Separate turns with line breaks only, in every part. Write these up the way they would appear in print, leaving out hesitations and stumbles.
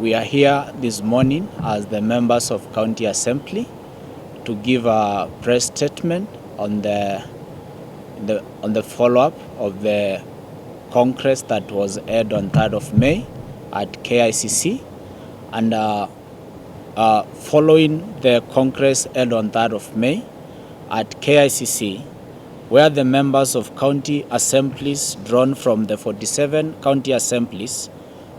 We are here this morning as the members of County Assembly to give a press statement on the follow-up of the Congress that was held on 3rd of May at KICC, and following the Congress held on 3rd of May at KICC, where the members of County Assemblies drawn from the 47 County Assemblies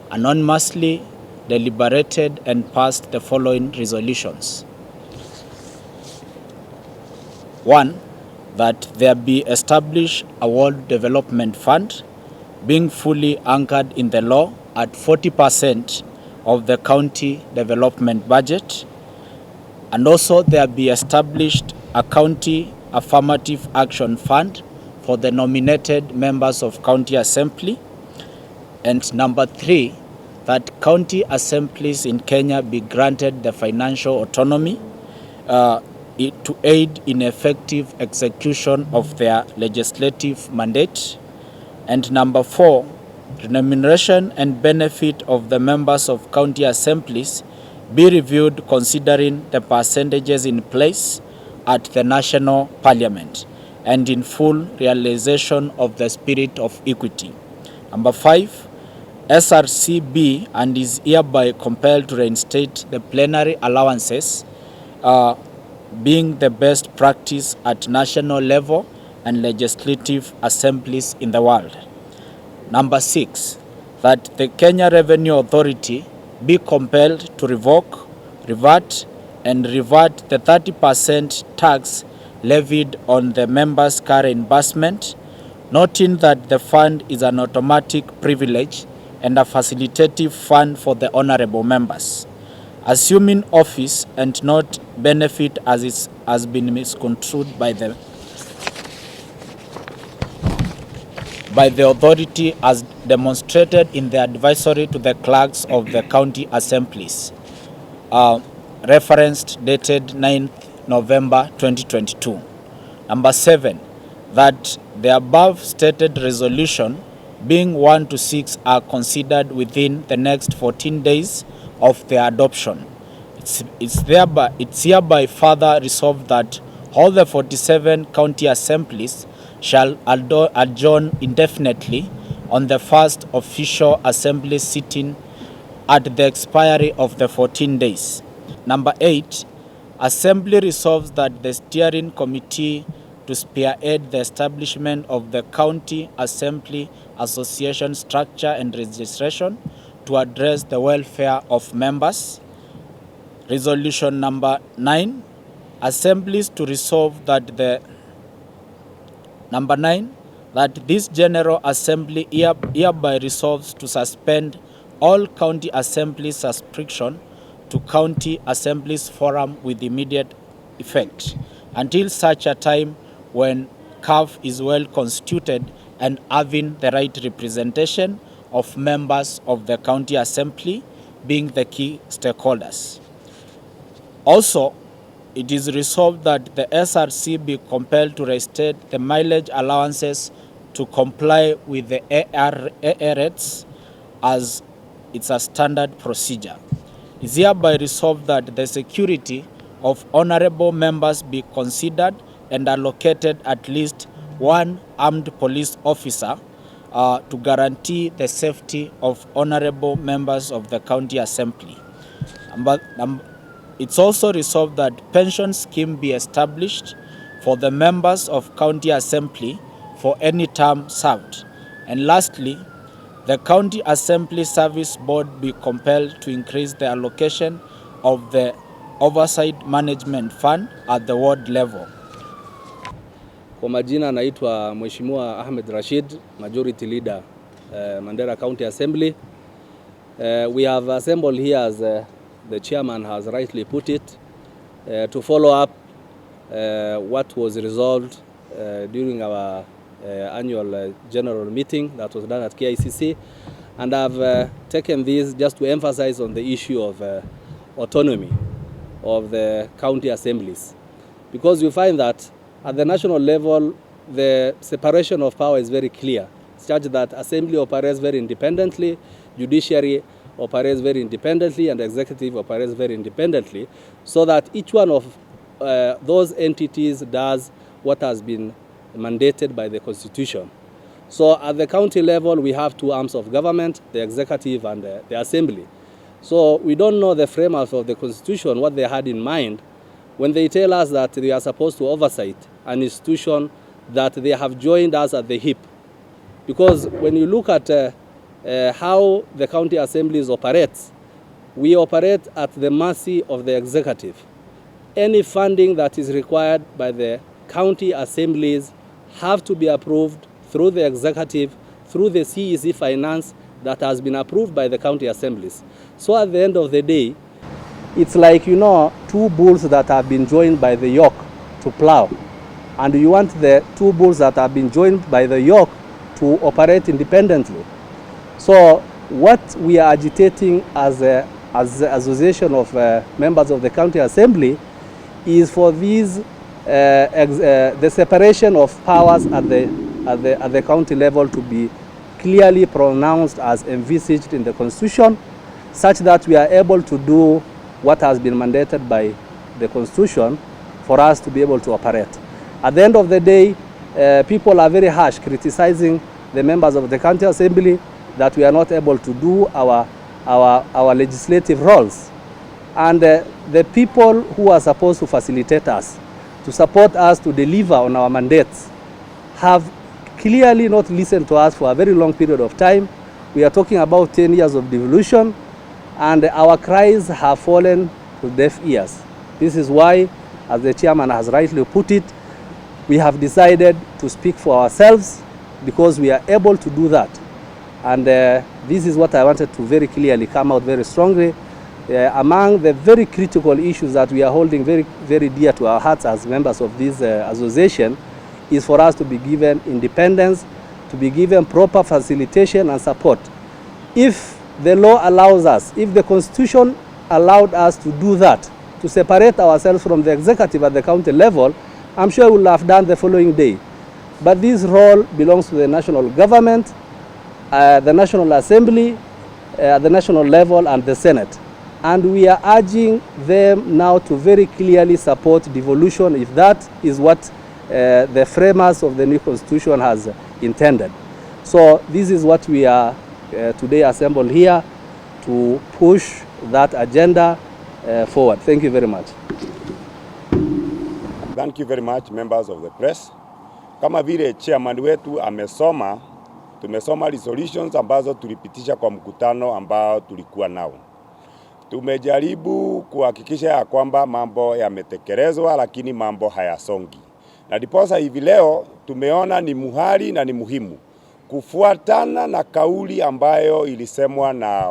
anonymously deliberated and passed the following resolutions. 1. That there be established a World Development Fund being fully anchored in the law at 40% of the county development budget, and also there be established a county affirmative action fund for the nominated members of County Assembly. And number 3, that county assemblies in Kenya be granted the financial autonomy to aid in effective execution of their legislative mandate. And number 4, remuneration and benefit of the members of county assemblies be reviewed considering the percentages in place at the national parliament and in full realization of the spirit of equity. Number 5, SRCB and is hereby compelled to reinstate the plenary allowances being the best practice at national level and legislative assemblies in the world. Number 6, that the Kenya Revenue Authority be compelled to revoke, revert, and revert the 30% tax levied on the members' car reimbursement, noting that the fund is an automatic privilege and a facilitative fund for the honorable members, assuming office and not benefit as it has been misconstrued by the authority as demonstrated in the advisory to the clerks of the county assemblies, referenced dated 9th November 2022. Number 7, that the above stated resolution being 1 to 6 are considered within the next 14 days of their adoption. It's hereby further resolved that all the 47 county assemblies shall adjourn indefinitely on the first official assembly sitting at the expiry of the 14 days. Number 8, Assembly resolves that the steering committee to spearhead the establishment of the County Assembly Association structure and registration to address the welfare of members. Resolution number 9, Assemblies to resolve that Number 9, that this General Assembly hereby resolves to suspend all County Assembly subscription to County Assemblies Forum with immediate effect until such a time when CAF is well constituted and having the right representation of members of the County Assembly being the key stakeholders. Also, it is resolved that the SRC be compelled to restate the mileage allowances to comply with the AR rates as it's a standard procedure. It is hereby resolved that the security of honorable members be considered and allocated at least one armed police officer to guarantee the safety of honorable members of the County Assembly. It's also resolved that pension scheme be established for the members of County Assembly for any term served. And lastly, the County Assembly Service Board be compelled to increase the allocation of the Oversight Management Fund at the ward level.
Kwa majina naitwa Mheshimiwa Ahmed Rashid, Majority Leader, Mandera County Assembly. We have assembled here as the chairman has rightly put it, to follow up what was resolved during our annual general meeting that was done at KICC, and I've taken this just to emphasize on the issue of autonomy of the county assemblies, because you find that at the national level the separation of power is very clear, such that assembly operates very independently, judiciary operates very independently and the executive operates very independently, so that each one of those entities does what has been mandated by the Constitution. So at the county level, we have two arms of government, the executive and the assembly. So we don't know the framers of the Constitution, what they had in mind when they tell us that they are supposed to oversight an institution that they have joined us at the hip. Because when you look at how the county assemblies operates, we operate at the mercy of the executive. Any funding that is required by the county assemblies have to be approved through the executive, through the CEC finance that has been approved by the county assemblies. So at the end of the day, it's like, you know, two bulls that have been joined by the yoke to plow. And you want the two bulls that have been joined by the yoke to operate independently. So what we are agitating as the association of members of the county assembly is for these the separation of powers at the county level to be clearly pronounced as envisaged in the Constitution, such that we are able to do what has been mandated by the Constitution for us to be able to operate. At the end of the day, people are very harsh criticizing the members of the county assembly that we are not able to do our legislative roles. And the people who are supposed to facilitate us, to support us to deliver on our mandates, have clearly not listened to us for a very long period of time. We are talking about 10 years of devolution, and our cries have fallen to deaf ears. This is why, as the chairman has rightly put it, we have decided to speak for ourselves, because we are able to do that. And this is what I wanted to very clearly come out very strongly. Among the very critical issues that we are holding very, very dear to our hearts as members of this association is for us to be given independence, to be given proper facilitation and support. If the law allows us, if the Constitution allowed us to do that, to separate ourselves from the executive at the county level, I'm sure we will have done the following day. But this role belongs to the national government, the National Assembly, the national level, and the Senate. And we are urging them now to very clearly support devolution if that is what the framers of the new Constitution has intended. So this is what we are today assembled here to push that agenda forward. Thank you very much.
Thank you very much, members of the press. Kama vile chairman wetu amesoma, tumesoma resolutions ambazo tulipitisha kwa mkutano ambao tulikuwa nao. Tumejaribu kuhakikisha ya kwamba mambo yametekelezwa, lakini mambo hayasongi. Na ndiposa hivi leo tumeona ni muhali na ni muhimu kufuatana na kauli ambayo ilisemwa na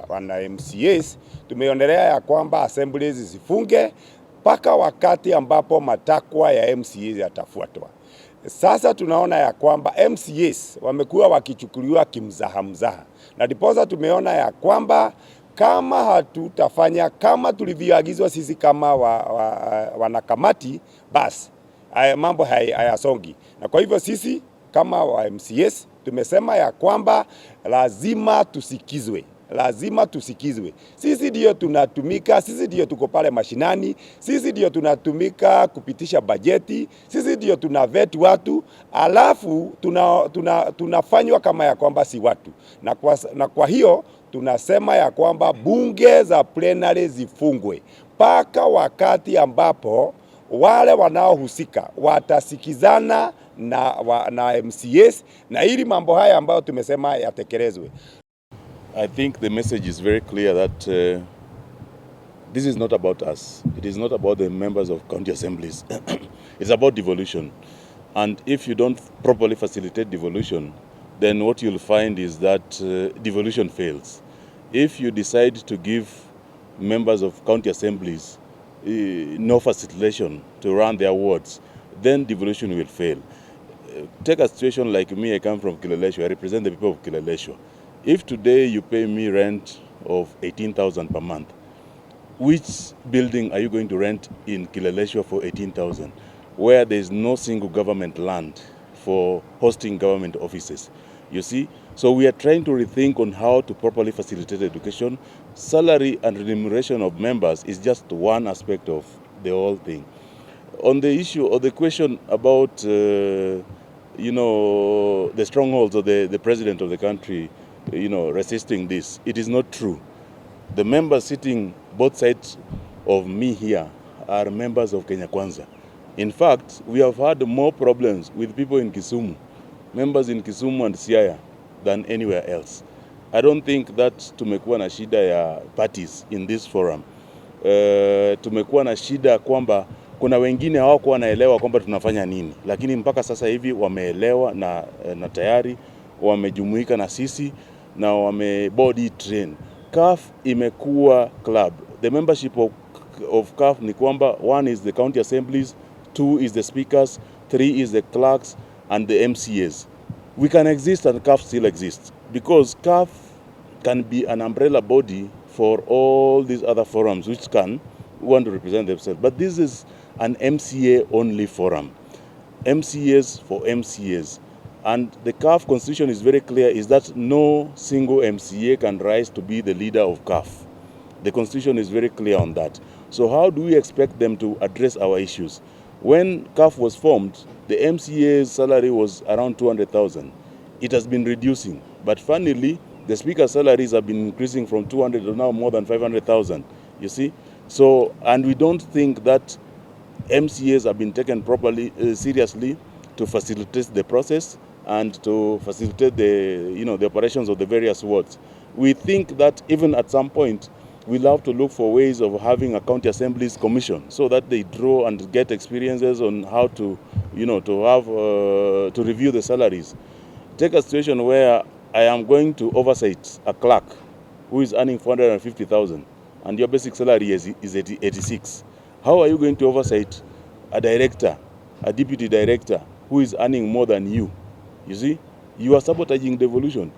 wana MCAs. Tumeonelea ya kwamba assemblies zifunge mpaka wakati ambapo matakwa ya MCAs yatafuatwa. Sasa tunaona ya kwamba MCAs wamekuwa wakichukuliwa kimzaha. Na ndiposa tumeona ya kwamba kama hatutafanya kama tulivyoagizwa sisi kama wanakamati, basi mambo hayasongi. Na kwa hivyo sisi kama wa MCAs tumesema ya kwamba lazima tusikizwe. Lazima tusikizwe. Sisi ndio tunatumika, sisi ndio tuko pale mashinani, sisi ndio tunatumika kupitisha bajeti, sisi ndio tunavet watu, alafu tunafanywa kama ya kwamba si watu. Na kwa hiyo tunasema ya kwamba bunge za plenary zifungwe mpaka wakati ambapo wale wanaohusika watasikizana na MCAs na ili mambo haya ambayo tumesema yatekelezwe.
I think the message is very clear that this is not about us. It is not about the members of county assemblies. It's about devolution. And if you don't properly facilitate devolution, then what you'll find is that devolution fails. If you decide to give members of county assemblies no facilitation to run their wards, then devolution will fail. Take a situation like me, I come from Kileleshwa, I represent the people of Kileleshwa. If today you pay me rent of 18,000 per month, which building are you going to rent in Kileleshwa for 18,000, where there is no single government land for hosting government offices? you see. So we are trying to rethink on how to properly facilitate education. Salary and remuneration of members is just one aspect of the whole thing. On the issue or the question about, the strongholds of the president of the country, resisting this, it is not true. The members sitting both sides of me here are members of Kenya Kwanza. In fact, we have had more problems with people in Kisumu, members in Kisumu and Siaya, than anywhere else. I don't think that tumekuwa na shida ya parties in this forum. Tumekuwa na shida kwamba kuna wengine hawakuwa wanaelewa kwamba tunafanya nini, lakini mpaka sasa hivi wameelewa na tayari wamejumuika na sisi na wamebody train. CAF imekuwa club. The membership of CAF ni kwamba 1 is the County Assemblies, 2 is the speakers, 3 is the clerks and the MCAs. We can exist and CAF still exists because CAF can be an umbrella body for all these other forums which want to represent themselves. But this is an MCA only forum. MCAs for MCAs. And the CAF constitution is very clear, is that no single MCA can rise to be the leader of CAF. The constitution is very clear on that. So how do we expect them to address our issues? When CAF was formed, the MCA's salary was around 200,000. It has been reducing, but funnily, the speaker's salaries have been increasing from 200 to now more than 500,000, you see? So, and we don't think that MCAs have been taken properly, seriously, to facilitate the process and to facilitate the operations of the various wards. We think that even at some point, we'll have to look for ways of having a county assemblies commission so that they draw and get experiences on how to, to review the salaries. Take a situation where I am going to oversight a clerk who is earning 450,000 and your basic salary is 86. How are you going to oversight a director, a deputy director who is earning more than you? You see, you are sabotaging devolution.